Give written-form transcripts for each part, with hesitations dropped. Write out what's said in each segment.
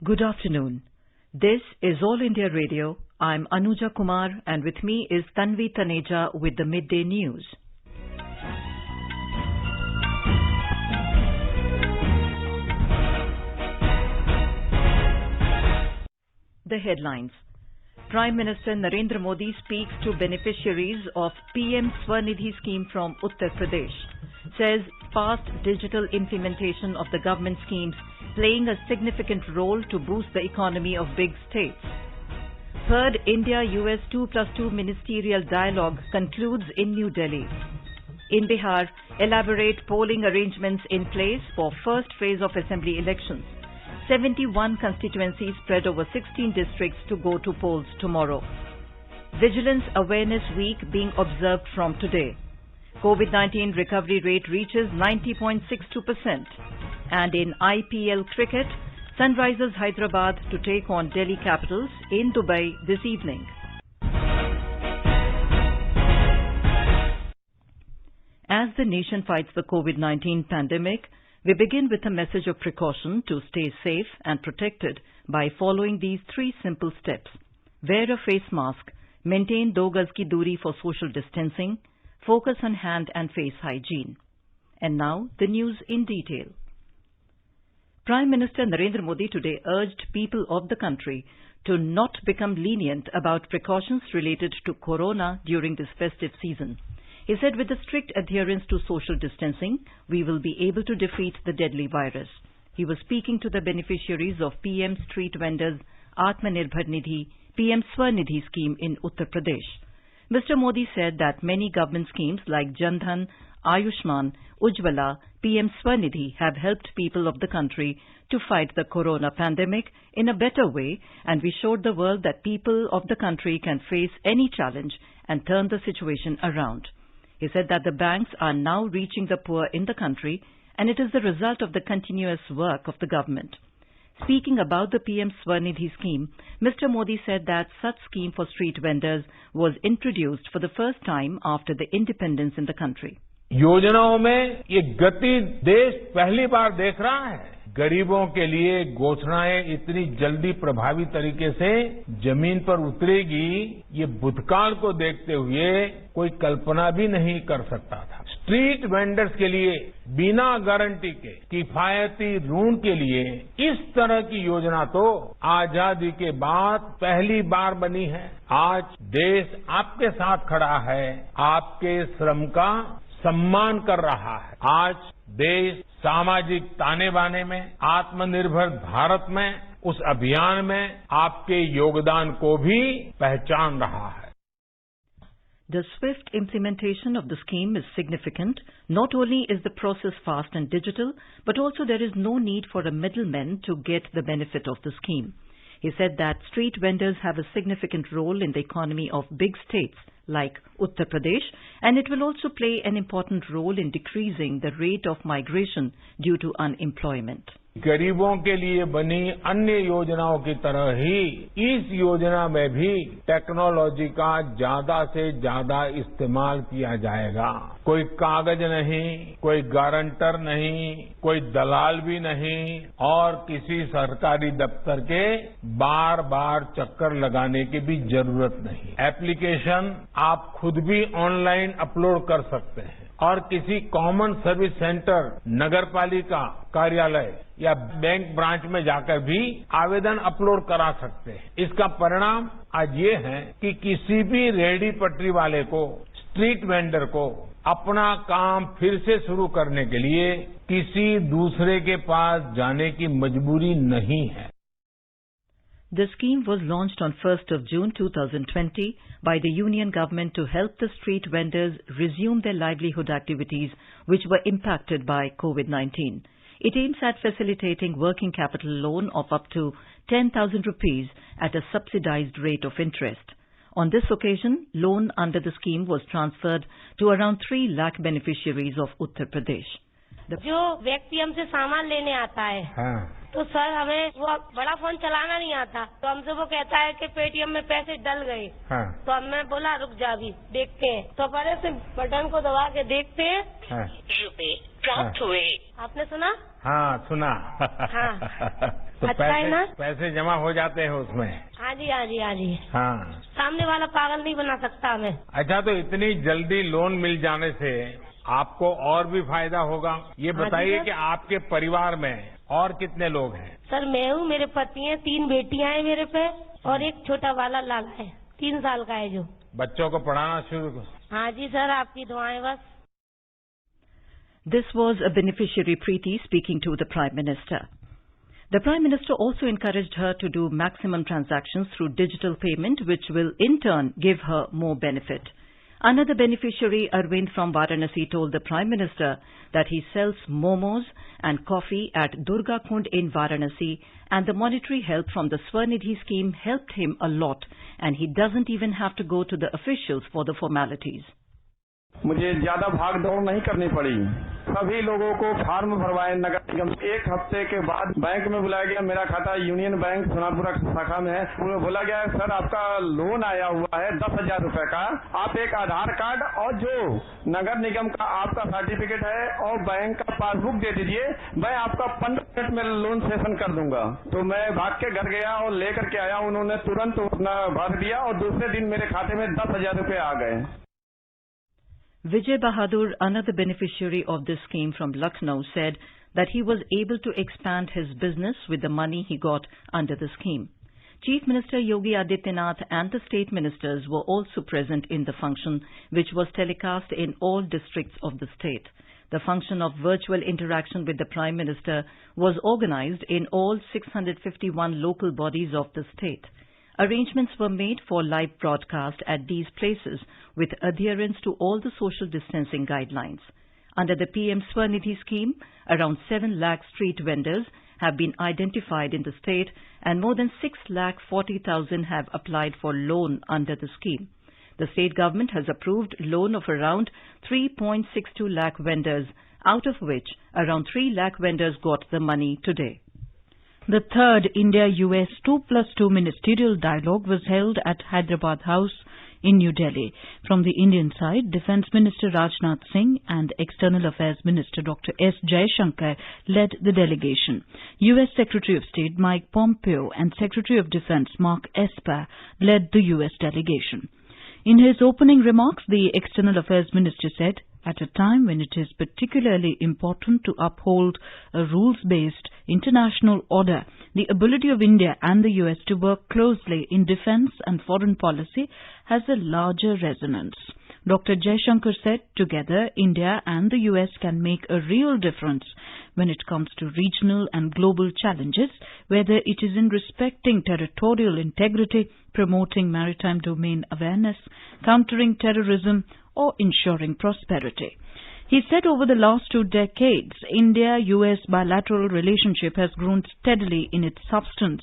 Good afternoon. This is All India Radio. I'm Anuja Kumar, and with me is Tanvi Taneja with the Midday News. The headlines. Prime Minister Narendra Modi speaks to beneficiaries of PM Swanidhi scheme from Uttar Pradesh. Says fast digital implementation of the government schemes playing a significant role to boost the economy of big states. Third India-US 2+2 ministerial dialogue concludes in New Delhi. In Bihar, elaborate polling arrangements in place for first phase of assembly elections. 71 constituencies spread over 16 districts to go to polls tomorrow. Vigilance Awareness Week being observed from today. COVID-19 recovery rate reaches 90.62%. And in IPL cricket, Sunrisers Hyderabad to take on Delhi Capitals in Dubai this evening. As the nation fights the COVID-19 pandemic, we begin with a message of precaution to stay safe and protected by following these 3 simple steps. Wear a face mask, maintain 2 gaz ki duri for social distancing, focus on hand and face hygiene. And now the news in detail. Prime Minister Narendra Modi today urged people of the country to not become lenient about precautions related to corona during this festive season. He said with the strict adherence to social distancing, we will be able to defeat the deadly virus. He was speaking to the beneficiaries of PM Street Vendors Atmanirbhar Nidhi, PM Swanidhi scheme in Uttar Pradesh. Mr. Modi said that many government schemes like Jan Dhan, Ayushman, Ujjwala, PM Swanidhi have helped people of the country to fight the corona pandemic in a better way, and we showed the world that people of the country can face any challenge and turn the situation around. He said that the banks are now reaching the poor in the country, and it is the result of the continuous work of the government. Speaking about the PM Swanidhi scheme, Mr. Modi said that such scheme for street vendors was introduced for the first time after the independence in the country. योजनाओं में ये गति देश पहली बार देख रहा है। गरीबों के लिए घोषणाएं इतनी जल्दी प्रभावी तरीके से जमीन पर उतरेगी, ये भूतकाल को देखते हुए कोई कल्पना भी नहीं कर सकता था। स्ट्रीट वेंडर्स के लिए बिना गारंटी के किफायती ऋण के लिए इस तरह की योजना तो आजादी के बाद पहली बार बनी है। आज देश आपके साथ खड़ा है, आपके श्रम का सम्मान कर रहा है। आज देश सामाजिक ताने बाने में, आत्मनिर्भर भारत में, उस अभियान में आपके योगदान को भी पहचान रहा है। The swift implementation of the scheme is significant. Not only is the process fast and digital, but also there is no need for a middleman to get the benefit of the scheme. He said that street vendors have a significant role in the economy of big states like Uttar Pradesh, and it will also play an important role in decreasing the rate of migration due to unemployment. गरीबों के लिए बनी अन्य योजनाओं की तरह ही इस योजना में भी टेक्नोलॉजी का ज्यादा से ज्यादा इस्तेमाल किया जाएगा। कोई कागज नहीं, कोई गारंटर नहीं, कोई दलाल भी नहीं और किसी सरकारी दफ्तर के बार बार चक्कर लगाने की भी जरूरत नहीं। एप्लीकेशन आप खुद भी ऑनलाइन अपलोड कर सकते हैं और किसी कॉमन सर्विस सेंटर, नगरपालिका कार्यालय या बैंक ब्रांच में जाकर भी आवेदन अपलोड करा सकते हैं। इसका परिणाम आज ये है कि किसी भी रेहड़ी पटरी वाले को, स्ट्रीट वेंडर को अपना काम फिर से शुरू करने के लिए किसी दूसरे के पास जाने की मजबूरी नहीं है। The scheme was launched on 1st of June 2020 by the Union government to help the street vendors resume their livelihood activities which were impacted by COVID-19. It aims at facilitating working capital loan of up to 10,000 rupees at a subsidized rate of interest. On this occasion, loan under the scheme was transferred to around 3 lakh beneficiaries of Uttar Pradesh. जो व्यक्ति हमसे सामान लेने आता है, तो sir हमें वो बड़ा फोन चलाना नहीं आता, तो हमसे वो कहता है कि पेटीएम में पैसे डल गए। तो हमने बोला रुक जा अभी देखते हैं, तो पहले से बटन को दबा के देखते हैं, रुपए प्राप्त हुए। आपने सुना? हाँ सुना। हाँ तो अच्छा है ना? पैसे जमा हो जाते हैं उसमें? हाँ जी, हाँ जी, हाँ जी। हाँ। सामने वाला पागल नहीं बना सकता हमें। अच्छा, तो इतनी जल्दी लोन मिल जाने से आपको और भी फायदा होगा। ये बताइए कि आपके परिवार में और कितने लोग हैं? सर मैं हूँ, मेरे पति हैं, 3 बेटियां हैं मेरे पे और एक छोटा वाला लाला है, 3 साल का है जो। बच्चों को पढ़ाना शुरू? हाँ जी सर, आपकी दुआएं बस। This was a beneficiary Preeti speaking to the Prime Minister. The Prime Minister also encouraged her to do maximum transactions through digital payment, which will in turn give her more benefit. Another beneficiary, Arvind from Varanasi, told the Prime Minister that he sells momos and coffee at Durga Kund in Varanasi, and the monetary help from the Swarnidhi scheme helped him a lot, and he doesn't even have to go to the officials for the formalities. मुझे ज्यादा भाग दौड़ नहीं करनी पड़ी। सभी लोगों को फार्म भरवाए नगर निगम। 1 हफ्ते के बाद बैंक में बुलाया गया। मेरा खाता यूनियन बैंक सोनापुरा शाखा में है। बोला गया सर आपका लोन आया हुआ है 10,000 रुपए का। आप एक आधार कार्ड और जो नगर निगम का आपका सर्टिफिकेट है और बैंक का पासबुक दे दीजिए, मैं आपका 15 मिनट में लोन सेशन कर दूंगा। तो मैं भाग के घर गया और लेकर के आया। उन्होंने तुरंत अपना भर दिया और दूसरे दिन मेरे खाते में 10,000 रुपए आ गए। Vijay Bahadur, another beneficiary of this scheme from Lucknow, said that he was able to expand his business with the money he got under the scheme. Chief Minister Yogi Adityanath and the state ministers were also present in the function, which was telecast in all districts of the state. The function of virtual interaction with the Prime Minister was organized in all 651 local bodies of the state. Arrangements were made for live broadcast at these places with adherence to all the social distancing guidelines. Under the PM Swarnidhi scheme, around 7 lakh street vendors have been identified in the state and more than 6,40,000 have applied for loan under the scheme. The state government has approved loan of around 3.62 lakh vendors, out of which around 3 lakh vendors got the money today. The third India-US 2+2 ministerial dialogue was held at Hyderabad House in New Delhi. From the Indian side, Defence Minister Rajnath Singh and External Affairs Minister Dr. S. Jaishankar led the delegation. US Secretary of State Mike Pompeo and Secretary of Defence Mark Esper led the US delegation. In his opening remarks, the External Affairs Minister said, at a time when it is particularly important to uphold a rules-based international order, the ability of India and the US to work closely in defence and foreign policy has a larger resonance. Dr. Jaishankar said, together, India and the US can make a real difference when it comes to regional and global challenges, whether it is in respecting territorial integrity, promoting maritime domain awareness, countering terrorism, or ensuring prosperity. He said over the last 2 decades, India-US bilateral relationship has grown steadily in its substance,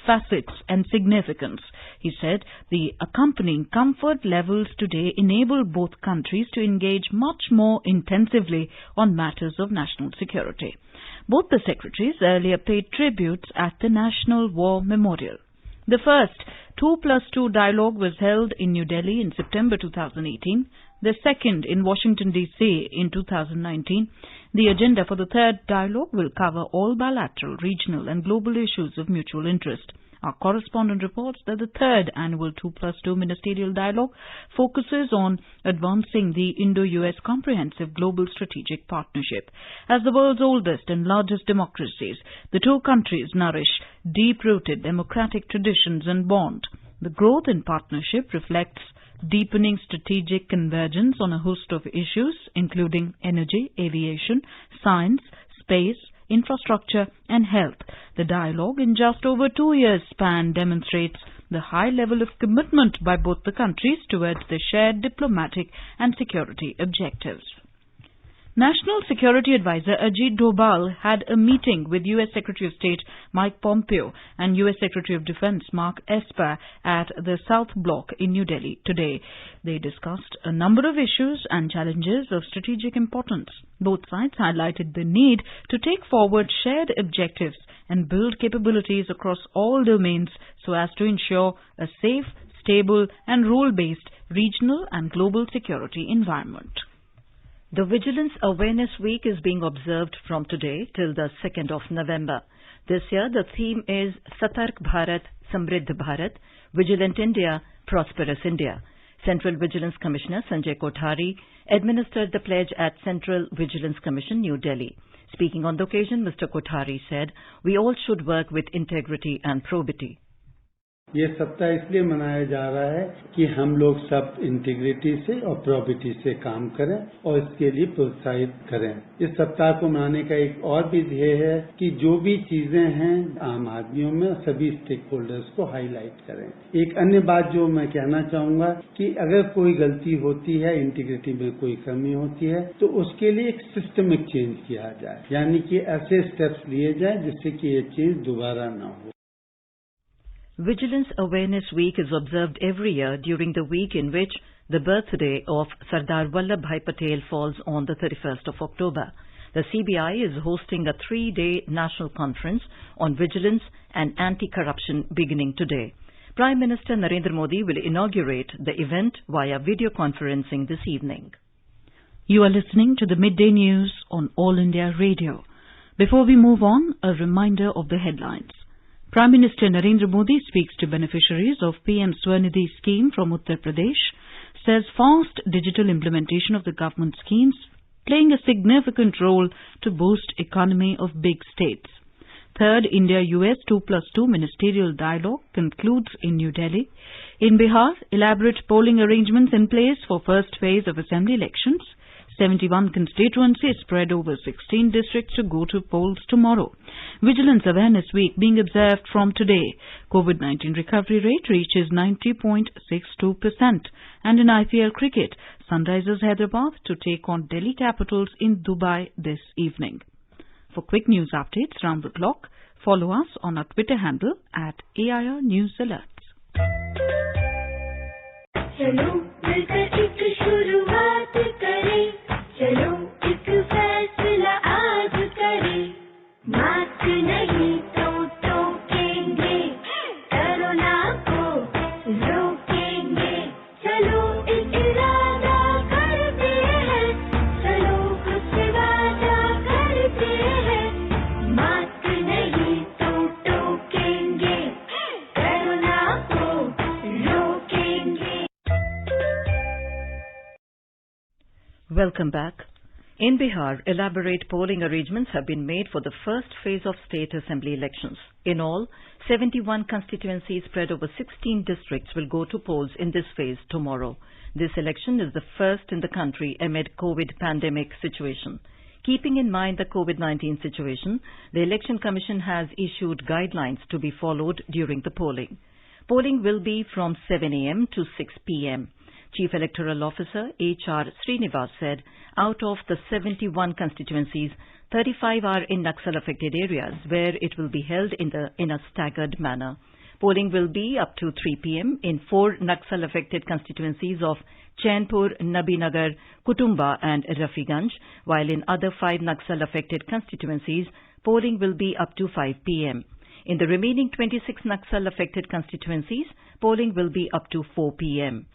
facets and significance. He said the accompanying comfort levels today enable both countries to engage much more intensively on matters of national security. Both the secretaries earlier paid tributes at the National War Memorial. The first 2+2 dialogue was held in New Delhi in September 2018, the second in Washington, D.C. in 2019. The agenda for the third dialogue will cover all bilateral, regional and global issues of mutual interest. Our correspondent reports that the third annual 2+2 ministerial dialogue focuses on advancing the Indo-US Comprehensive Global Strategic Partnership. As the world's oldest and largest democracies, the two countries nourish deep-rooted democratic traditions and bond. The growth in partnership reflects deepening strategic convergence on a host of issues, including energy, aviation, science, space, infrastructure and health. The dialogue in just over 2 years' span demonstrates the high level of commitment by both the countries towards the shared diplomatic and security objectives. National Security Advisor Ajit Doval had a meeting with U.S. Secretary of State Mike Pompeo and U.S. Secretary of Defense Mark Esper at the South Block in New Delhi today. They discussed a number of issues and challenges of strategic importance. Both sides highlighted the need to take forward shared objectives and build capabilities across all domains so as to ensure a safe, stable and rule-based regional and global security environment. The Vigilance Awareness Week is being observed from today till the 2nd of November. This year, the theme is Satark Bharat, Samriddh Bharat, Vigilant India, Prosperous India. Central Vigilance Commissioner Sanjay Kothari administered the pledge at Central Vigilance Commission, New Delhi. Speaking on the occasion, Mr. Kothari said, "We all should work with integrity and probity." ये सप्ताह इसलिए मनाया जा रहा है कि हम लोग सब इंटीग्रिटी से और प्रॉबिटी से काम करें और इसके लिए प्रोत्साहित करें। इस सप्ताह को मनाने का एक और भी ध्येय है कि जो भी चीजें हैं आम आदमियों में सभी स्टेक होल्डर्स को हाईलाइट करें। एक अन्य बात जो मैं कहना चाहूंगा कि अगर कोई गलती होती है, इंटीग्रिटी में कोई कमी होती है, तो उसके लिए एक सिस्टमिक चेंज किया जाए, यानी कि ऐसे स्टेप्स लिए जाए जिससे कि ये चेंज दोबारा न हो। Vigilance Awareness Week is observed every year during the week in which the birthday of Sardar Vallabhbhai Patel falls on the 31st of October. The CBI is hosting a 3-day national conference on vigilance and anti-corruption beginning today. Prime Minister Narendra Modi will inaugurate the event via video conferencing this evening. You are listening to the Midday News on All India Radio. Before we move on, a reminder of the headlines. Prime Minister Narendra Modi speaks to beneficiaries of PM Swanidhi scheme from Uttar Pradesh, says fast digital implementation of the government schemes playing a significant role to boost economy of big states. Third India-US 2+2 ministerial dialogue concludes in New Delhi. In Bihar, elaborate polling arrangements in place for first phase of assembly elections. 71 constituencies spread over 16 districts to go to polls tomorrow. Vigilance Awareness Week being observed from today. COVID-19 recovery rate reaches 90.62%. And in IPL cricket, Sunrisers Hyderabad to take on Delhi Capitals in Dubai this evening. For quick news updates round the clock, follow us on our Twitter handle at AIR News Alerts. चलो मिलकर एक शुरुआत करें, चलो एक फैसला आज करें, मास्क नहीं तो टोकेंगे, कोरोना को रोकेंगे, चलो एक इरादा करते हैं, चलो कुछ वादा करते हैं, मास्क नहीं तो टोकेंगे, कोरोना को रोकेंगे। Welcome back. In Bihar, elaborate polling arrangements have been made for the first phase of state assembly elections. In all, 71 constituencies spread over 16 districts will go to polls in this phase tomorrow. This election is the first in the country amid COVID pandemic situation. Keeping in mind the COVID-19 situation, the Election Commission has issued guidelines to be followed during the polling. Polling will be from 7 a.m. to 6 p.m. Chief Electoral Officer H.R. Srinivas said out of the 71 constituencies, 35 are in Naxal-affected areas where it will be held in a staggered manner. Polling will be up to 3 p.m. in 4 Naxal-affected constituencies of Chainpur, Nabinagar, Kutumba and Rafiganj, while in other 5 Naxal-affected constituencies, polling will be up to 5 p.m. In the remaining 26 Naxal-affected constituencies, polling will be up to 4 p.m.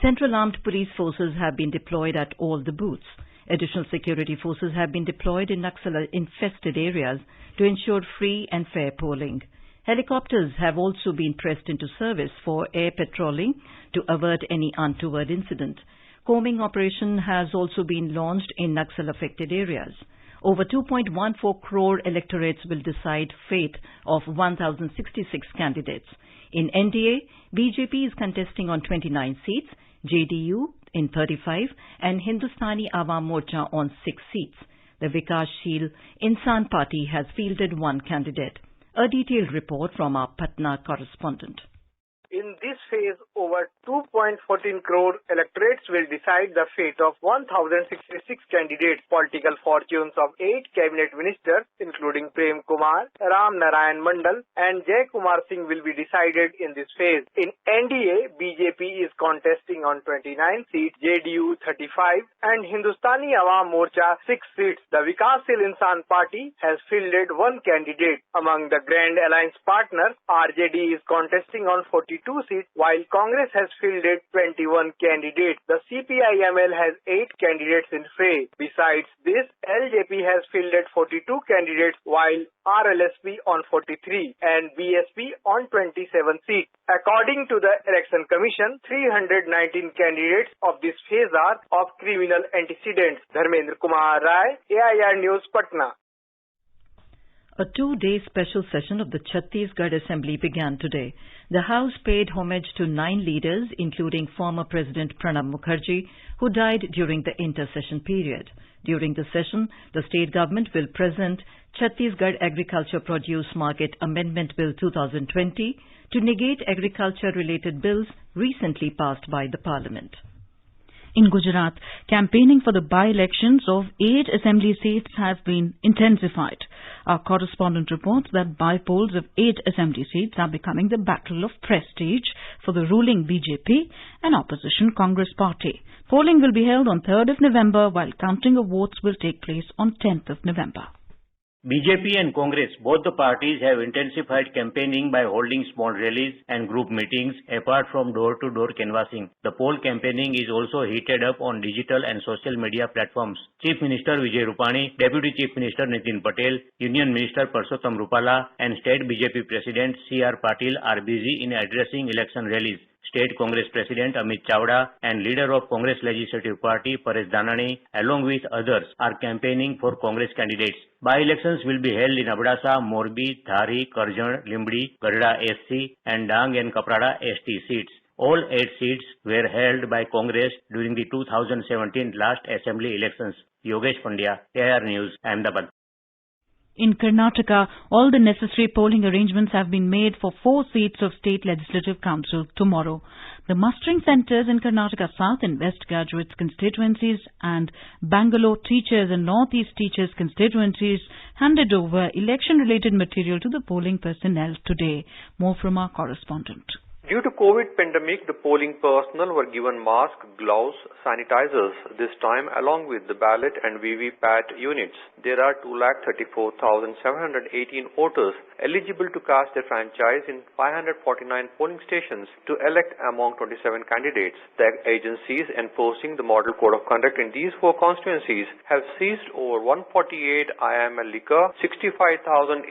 Central Armed Police Forces have been deployed at all the booths. Additional security forces have been deployed in Naxal-infested areas to ensure free and fair polling. Helicopters have also been pressed into service for air patrolling to avert any untoward incident. Combing operation has also been launched in Naxal-affected areas. Over 2.14 crore electorates will decide fate of 1,066 candidates. In NDA, BJP is contesting on 29 seats, JDU in 35 and Hindustani Awam Morcha on 6 seats. The Vikashsheel Insan Party has fielded 1 candidate. A detailed report from our Patna correspondent. In this phase, over 2.14 crore electorates will decide the fate of 1,066 candidates. Political fortunes of 8 cabinet ministers, including Prem Kumar, Ram Narayan Mandal and Jay Kumar Singh will be decided in this phase. In NDA, BJP is contesting on 29 seats, JDU 35 and Hindustani Awam Morcha 6 seats. The Vikashsheel Insan Party has fielded 1 candidate. Among the Grand Alliance partners, RJD is contesting on 42 seats, while Congress has fielded 21 candidates. The CPI-ML has 8 candidates in fray. Besides this, LJP has fielded 42 candidates, while RLSP on 43 and BSP on 27 seats. According to the Election Commission, 319 candidates of this phase are of criminal antecedents. Dharmendra Kumar Rai, AIR News, Patna. A 2-day special session of the Chhattisgarh Assembly began today. The House paid homage to 9 leaders, including former President Pranab Mukherjee, who died during the inter-session period. During the session, the state government will present Chhattisgarh Agriculture Produce Market Amendment Bill 2020 to negate agriculture-related bills recently passed by the Parliament. In Gujarat, campaigning for the by-elections of 8 assembly seats have been intensified. Our correspondent reports that by-polls of 8 assembly seats are becoming the battle of prestige for the ruling BJP and opposition Congress party. Polling will be held on 3rd of November, while counting of votes will take place on 10th of November. BJP and Congress, both the parties have intensified campaigning by holding small rallies and group meetings apart from door-to-door canvassing. The poll campaigning is also heated up on digital and social media platforms. Chief Minister Vijay Rupani, Deputy Chief Minister Nitin Patel, Union Minister Parsotam Rupala and State BJP President C.R. Patil are busy in addressing election rallies. State Congress President Amit Chavda and leader of Congress Legislative Party Paresh Dhanani, along with others, are campaigning for Congress candidates. By-elections will be held in Abdasa, Morbi, Dhari, Karjan, Limbdi, Garda SC and Dang and Kaprada ST seats. All 8 seats were held by Congress during the 2017 last assembly elections. Yogesh Pandya, AIR News, Ahmedabad. In Karnataka, all the necessary polling arrangements have been made for 4 seats of State Legislative Council tomorrow. The mustering centres in Karnataka South and West Graduates constituencies and Bangalore Teachers and North East Teachers constituencies handed over election-related material to the polling personnel today. More from our correspondent. Due to COVID pandemic, the polling personnel were given masks, gloves, sanitizers this time along with the ballot and VVPAT units. There are 234,718 voters eligible to cast their franchise in 549 polling stations to elect among 27 candidates. The agencies enforcing the model code of conduct in these 4 constituencies have seized over 148 IML liquor, 65,899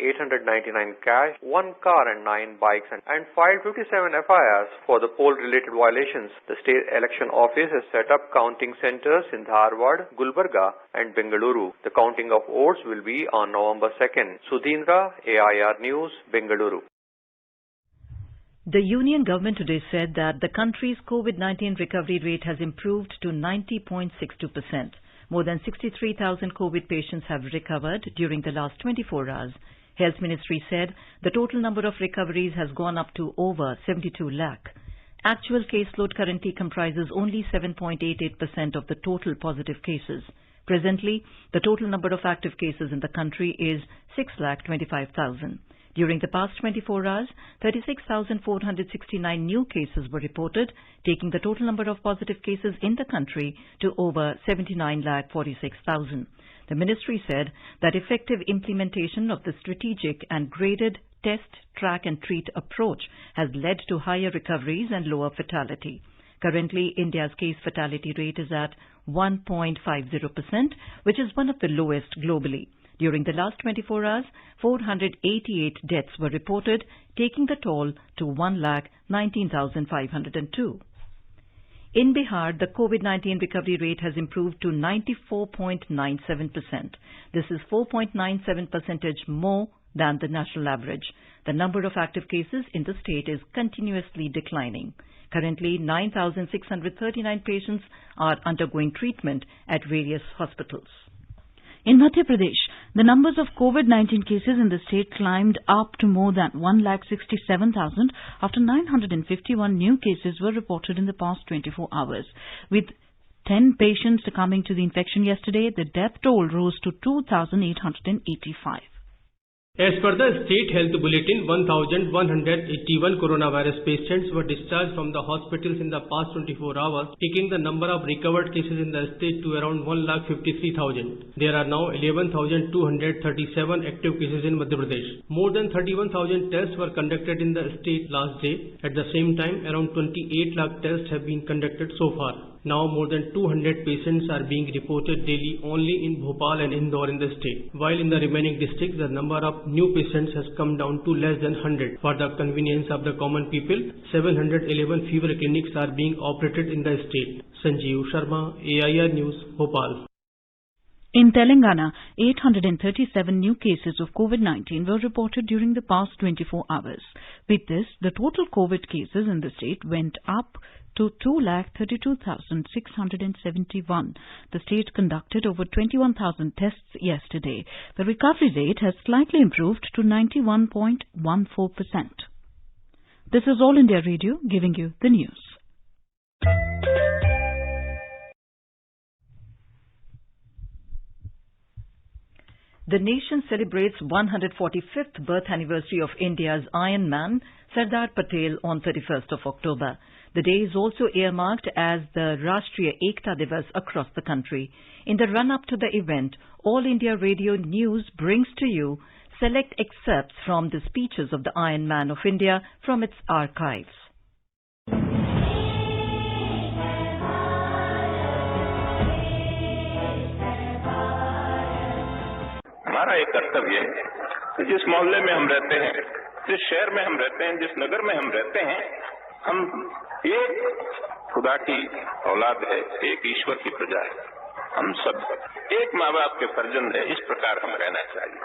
cash, 1 car and 9 bikes and 557 FIRs for the poll-related violations. The State Election Office has set up counting centers in Dharwad, Gulbarga and Bengaluru. The counting of votes will be on November 2nd. Sudhindra, AIR News, Bengaluru. The Union Government today said that the country's COVID-19 recovery rate has improved to 90.62%. More than 63,000 COVID patients have recovered during the last 24 hours. Health Ministry said the total number of recoveries has gone up to over 72 lakh. Actual caseload currently comprises only 7.88% of the total positive cases. Presently, the total number of active cases in the country is 6,25,000. During the past 24 hours, 36,469 new cases were reported, taking the total number of positive cases in the country to over 79,46,000. The ministry said that effective implementation of the strategic and graded test, track and treat approach has led to higher recoveries and lower fatality. Currently, India's case fatality rate is at 1.50%, which is one of the lowest globally. During the last 24 hours, 488 deaths were reported, taking the toll to 1,19,502. In Bihar, the COVID-19 recovery rate has improved to 94.97%. This is 4.97% more than the national average. The number of active cases in the state is continuously declining. Currently, 9,639 patients are undergoing treatment at various hospitals. In Madhya Pradesh, the numbers of COVID-19 cases in the state climbed up to more than 1,67,000 after 951 new cases were reported in the past 24 hours. With 10 patients succumbing to the infection yesterday, the death toll rose to 2,885. As per the State Health Bulletin, 1,181 coronavirus patients were discharged from the hospitals in the past 24 hours, taking the number of recovered cases in the state to around 1,53,000. There are now 11,237 active cases in Madhya Pradesh. More than 31,000 tests were conducted in the state last day. At the same time, around 28 lakh tests have been conducted so far. Now more than 200 patients are being reported daily only in Bhopal and Indore in the state, while in the remaining districts the number of new patients has come down to less than 100. For the convenience of the common people, 711 fever clinics are being operated in the state. Sanjeev Sharma, AIR News, Bhopal. In Telangana, 837 new cases of COVID-19 were reported during the past 24 hours. With this, the total COVID cases in the state went up to 2,32,671. The state conducted over 21,000 tests yesterday. The recovery rate has slightly improved to 91.14%. This is All India Radio giving you the news. The nation celebrates 145th birth anniversary of India's Iron Man, Sardar Patel, on 31st of October. The day is also earmarked as the Rashtriya Ekta Divas across the country. In the run-up to the event, All India Radio News brings to you select excerpts from the speeches of the Iron Man of India from its archives. हमारा एक कर्तव्य है कि जिस मोहल्ले में हम रहते हैं, जिस शहर में हम रहते हैं, जिस नगर में हम रहते हैं, हम एक खुदा की औलाद है, एक ईश्वर की प्रजा है। हम सब एक माँ बाप के फर्जंद है, इस प्रकार हम रहना चाहिए।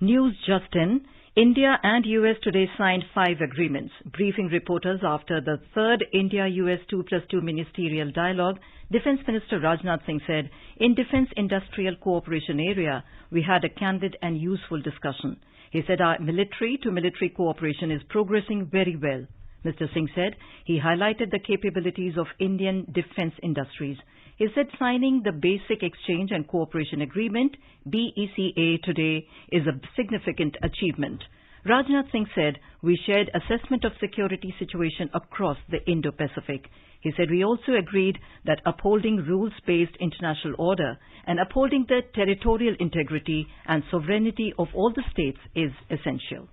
News just in. India and US today signed 5 agreements. Briefing reporters after the third India-US 2+2 ministerial dialogue, Defence Minister Rajnath Singh said, in defence industrial cooperation area, we had a candid and useful discussion. He said our military-to-military cooperation is progressing very well. Mr. Singh said he highlighted the capabilities of Indian defence industries. He said signing the Basic Exchange and Cooperation Agreement, BECA, today is a significant achievement. Rajnath Singh said we shared assessment of security situation across the Indo-Pacific. He said we also agreed that upholding rules-based international order and upholding the territorial integrity and sovereignty of all the states is essential.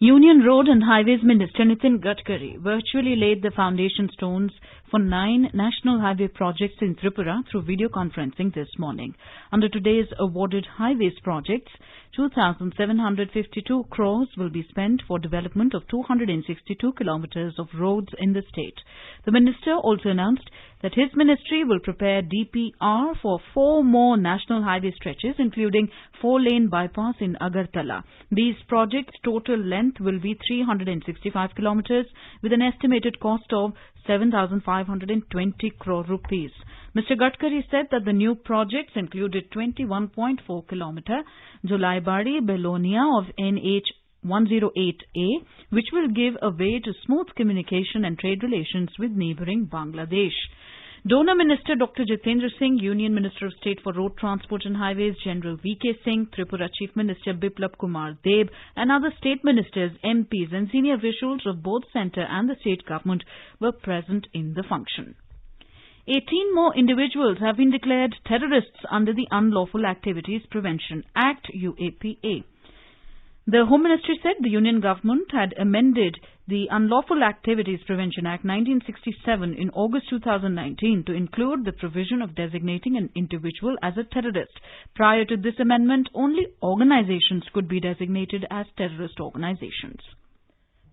Union Road and Highways Minister Nitin Gadkari virtually laid the foundation stones for 9 national highway projects in Tripura through video conferencing this morning. Under today's awarded highways projects, 2,752 crores will be spent for development of 262 kilometers of roads in the state. The minister also announced that his ministry will prepare DPR for 4 more national highway stretches, including 4-lane bypass in Agartala. These projects' total length will be 365 kilometers with an estimated cost of 7,520 crore rupees. Mr. Gadkari said that the new projects included 21.4 kilometer Jolaibari-Belonia of NH 108A, which will give a way to smooth communication and trade relations with neighbouring Bangladesh. Donor Minister Dr. Jitendra Singh, Union Minister of State for Road Transport and Highways General V.K. Singh, Tripura Chief Minister Biplab Kumar Deb and other state ministers, MPs and senior officials of both centre and the state government were present in the function. 18 more individuals have been declared terrorists under the Unlawful Activities Prevention Act, UAPA. The Home Ministry said the Union Government had amended the Unlawful Activities Prevention Act 1967 in August 2019 to include the provision of designating an individual as a terrorist. Prior to this amendment, only organizations could be designated as terrorist organizations.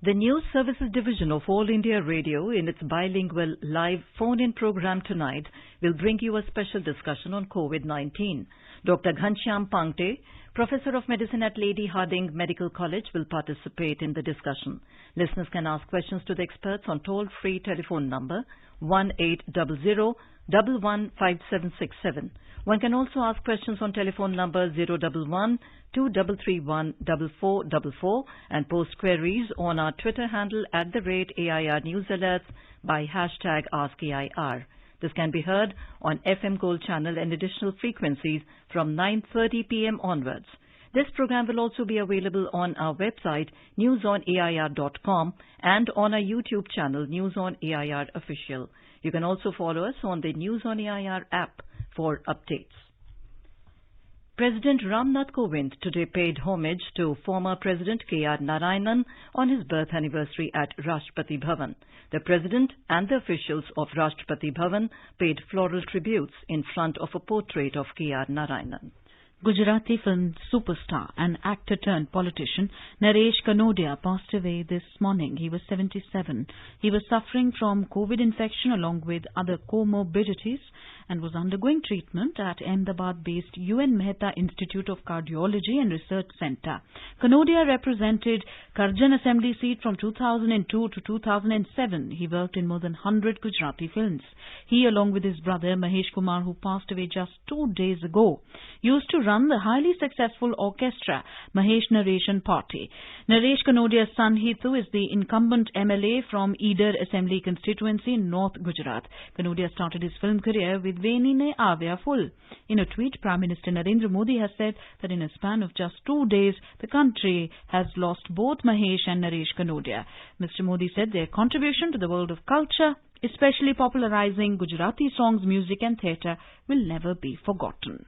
The News Services Division of All India Radio, in its bilingual live phone-in program tonight, will bring you a special discussion on COVID-19. Dr. Ghanshyam Pangte, Professor of Medicine at Lady Hardinge Medical College, will participate in the discussion. Listeners can ask questions to the experts on toll-free telephone number 1800-115767. One can also ask questions on telephone number 011-2331-4444 and post queries on our Twitter handle @AIR News Alerts by hashtag AskAIR. This can be heard on FM Gold channel and additional frequencies from 9:30 p.m. onwards. This program will also be available on our website newsonair.com and on our YouTube channel News on AIR Official. You can also follow us on the News on AIR app for updates. President Ramnath Kovind today paid homage to former President K.R. Narayanan on his birth anniversary at Rashtrapati Bhavan. The President and the officials of Rashtrapati Bhavan paid floral tributes in front of a portrait of K.R. Narayanan. Gujarati film superstar and actor-turned-politician Naresh Kanodia passed away this morning. He was 77. He was suffering from COVID infection along with other comorbidities and was undergoing treatment at Ahmedabad-based UN Mehta Institute of Cardiology and Research Centre. Kanodia represented Karjan Assembly seat from 2002 to 2007. He worked in more than 100 Gujarati films. He, along with his brother Mahesh Kumar, who passed away just 2 days ago, used to run the highly successful orchestra Mahesh Narration Party. Naresh Kanodia's son Hithu is the incumbent MLA from Eider Assembly constituency in North Gujarat. Kanodia started his film career with Veni Ne Avya Full. In a tweet, Prime Minister Narendra Modi has said that in a span of just 2 days, the country has lost both Mahesh and Naresh Kanodia. Mr. Modi said their contribution to the world of culture, especially popularizing Gujarati songs, music and theatre, will never be forgotten.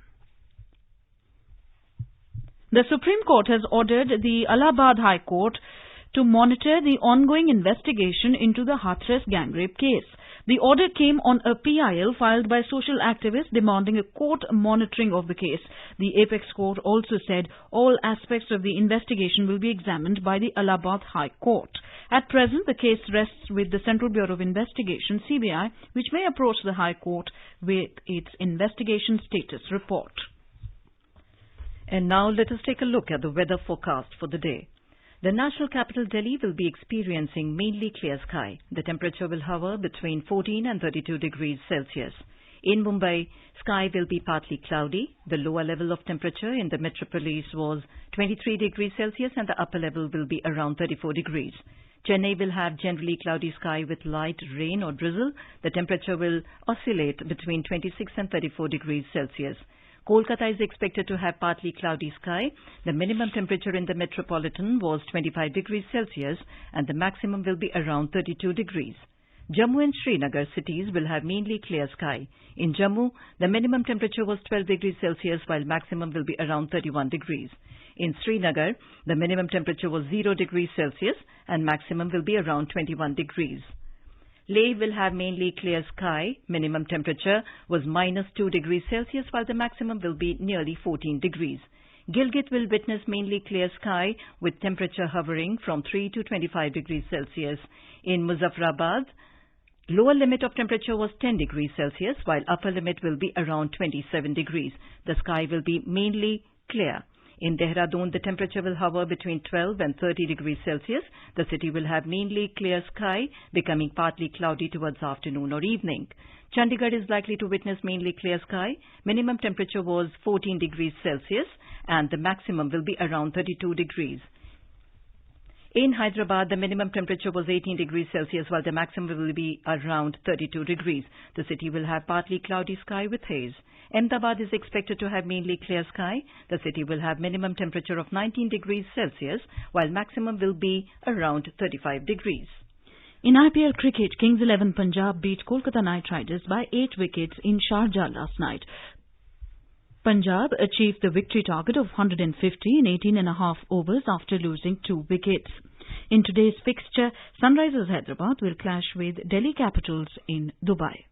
The Supreme Court has ordered the Allahabad High Court to monitor the ongoing investigation into the Hathras gang rape case. The order came on a PIL filed by social activists demanding a court monitoring of the case. The Apex Court also said all aspects of the investigation will be examined by the Allahabad High Court. At present, the case rests with the Central Bureau of Investigation, CBI, which may approach the High Court with its investigation status report. And now let us take a look at the weather forecast for the day. The national capital Delhi will be experiencing mainly clear sky. The temperature will hover between 14 and 32 degrees Celsius. In Mumbai, sky will be partly cloudy. The lower level of temperature in the metropolis was 23 degrees Celsius and the upper level will be around 34 degrees. Chennai will have generally cloudy sky with light rain or drizzle. The temperature will oscillate between 26 and 34 degrees Celsius. Kolkata is expected to have partly cloudy sky. The minimum temperature in the metropolitan was 25 degrees Celsius and the maximum will be around 32 degrees. Jammu and Srinagar cities will have mainly clear sky. In Jammu, the minimum temperature was 12 degrees Celsius while maximum will be around 31 degrees. In Srinagar, the minimum temperature was 0 degrees Celsius and maximum will be around 21 degrees. Leh will have mainly clear sky. Minimum temperature was -2 degrees Celsius while the maximum will be nearly 14 degrees. Gilgit will witness mainly clear sky with temperature hovering from 3 to 25 degrees Celsius. In Muzaffarabad, lower limit of temperature was 10 degrees Celsius while upper limit will be around 27 degrees. The sky will be mainly clear. In Dehradun, the temperature will hover between 12 and 30 degrees Celsius. The city will have mainly clear sky, becoming partly cloudy towards afternoon or evening. Chandigarh is likely to witness mainly clear sky. Minimum temperature was 14 degrees Celsius and the maximum will be around 32 degrees. In Hyderabad, the minimum temperature was 18 degrees Celsius while the maximum will be around 32 degrees. The city will have partly cloudy sky with haze. Ahmedabad is expected to have mainly clear sky. The city will have minimum temperature of 19 degrees Celsius while maximum will be around 35 degrees. In IPL cricket, Kings 11 Punjab beat Kolkata Knight Riders by 8 wickets in Sharjah last night. Punjab achieved the victory target of 150 in 18.5 overs after losing 2 wickets. In today's fixture, Sunrisers Hyderabad will clash with Delhi Capitals in Dubai.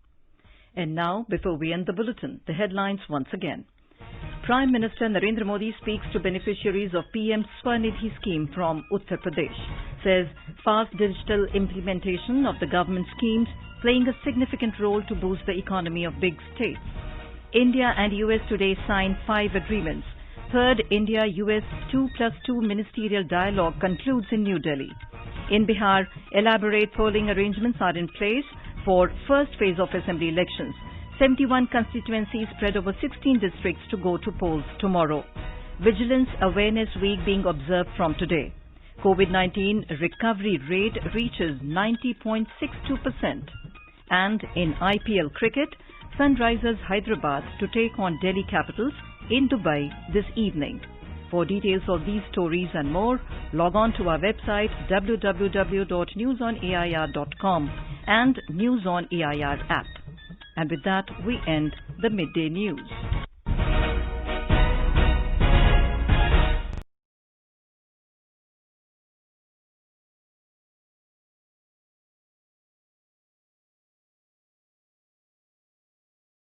And now, before we end the bulletin, the headlines once again. Prime Minister Narendra Modi speaks to beneficiaries of PM Swanidhi scheme from Uttar Pradesh. Says fast digital implementation of the government schemes playing a significant role to boost the economy of big states. India and US today signed 5 agreements. Third India-US 2+2 ministerial dialogue concludes in New Delhi. In Bihar, elaborate polling arrangements are in place. for first phase of assembly elections. 71 constituencies spread over 16 districts to go to polls tomorrow. Vigilance Awareness Week being observed from today. COVID-19 recovery rate reaches 90.62%. And in IPL cricket, Sunrisers Hyderabad to take on Delhi Capitals in Dubai this evening. For details of these stories and more, log on to our website www.newsonair.com and News on AIR app. And with that, we end the Midday News.